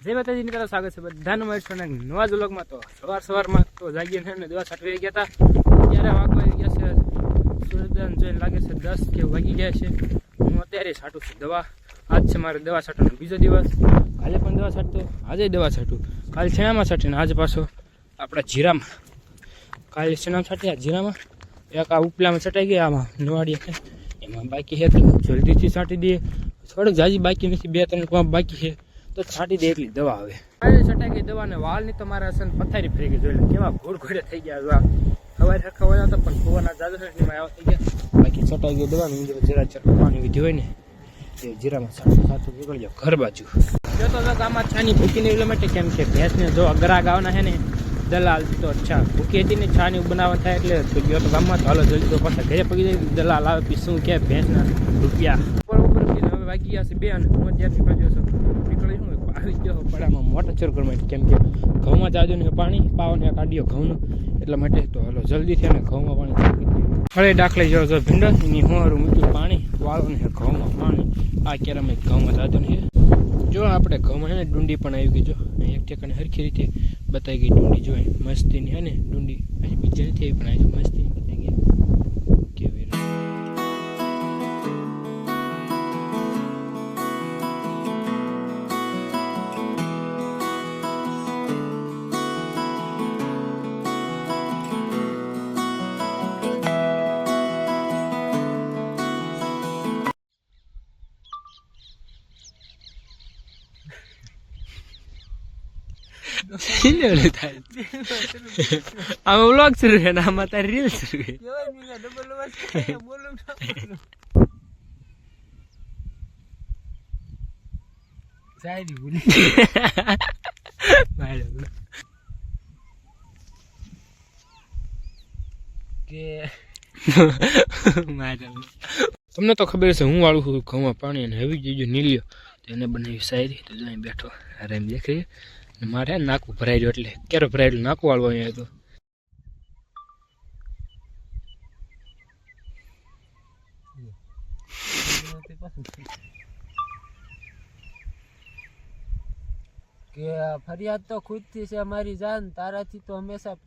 જય માતાજી મિત્રો, સ્વાગત છે બધાનું મારી નવા વ્લોગમાં। તો સવારમાં તો જાગીને ને દવા છાંટવી ગયા હતા ત્યારે વાગવા આવી ગયા છે સૂર્યોદય જોઈને લાગે છે 10 કે વાગી ગયા છે। હું અત્યારે છાંટું છું દવા। આજ છે મારે દવા છાંટવાનો બીજો દિવસ। કાલે પણ દવા છાંટતો, આજે દવા છાંટું। કાલે છેણામાં છાંટીને આજે પાછો આપણા જીરામાં, કાલે છેણામાં છાંટ્યા જીરામાં, એક આ ઉપલામાં છટાઈ ગયા, આમાં નવાડીએ એમાં બાકી છે તો જલ્દીથી છાંટી દઈએ। થોડીક જાજી બાકી નથી, 2-3 પાંપ બાકી છે તો છાંટી દે એટલી દવા આવે। આજે છટાઈ ગઈ દવા ને વાળની તો મારા અસન પથારી ફરી ગઈ, જોઈ લે કેવા ઘોડ ઘોડે થઈ ગયા। સવારે સરખા હોય તો પણ કુવાના જાદુ છે એમાં આવા થઈ ગયા। બાકી છટાઈ ગઈ દવા ને જરા ચટલું પાણી વિધી હોય ને એ જીરામાં સાતું નીકળી જાવ ઘર બાજુ। જો તો ગામમાં છાની ભૂકીને એટલા માટે કેમ કે ભેંસને જો અગરાગ આવના છે ને દલાલ તો અચ્છા ભૂકી હતી ને છાની બનાવવા થાય એટલે ગયો તો ગામમાં તો હાલો જલ્દી તો પાછા ઘરે પગી જાય। દલાલ આવે પછી શું કે ભેંસના રૂપિયા ઉપર હવે વાગી ગયા છે 2 અને હું જ્યાંથી બાજુ નીકળી હું આવી ગયો પડામાં મોટા ચોર માટે કેમ કે ઘઉંમાં જાજુ ને પાણી પાવાનો કાઢ્યો ઘઉંનું એટલા માટે તો હાલો જલ્દીથી અને ઘઉંમાં પાણી હળે દાખલે જો જો ભીંડો એની હોરું મૂક્યું પાણી વાળો ને ઘઉંમાં પાણી આ કેરામાં ઘઉંમાં જાજુ ને જો આપણે ઘઉંમાં છે ને ડુંડી પણ આવી ગઈ, જો એક ઠેકાને હરખી રીતે બતાવી ગઈ ડુંડી જોઈ મસ્તીની હે ને ડુંડી હજી બીજી નથી આવી પણ આવી મસ્તી બતાવી ગઈ કેવી આમાં વ્લોગ શરૂ છે ને આમાં તારી રીલ શરૂ છે। તમને તો ખબર છે હું વાળું છું ઘઉંમાં પાણી અને હવે જીજો નીલ્યો તો એને બનાવી શાયરી તો જો અહીં બેઠો આરામ દેખાય મારે નાકું ભરાઈ રહ્યું એટલે ક્યારે ભરાય એટલે નાકું વાળવા અહીંયા તો કે ફરિયાદ તો ખુદ થી છે અમારી જાન, તારાથી તો હંમેશા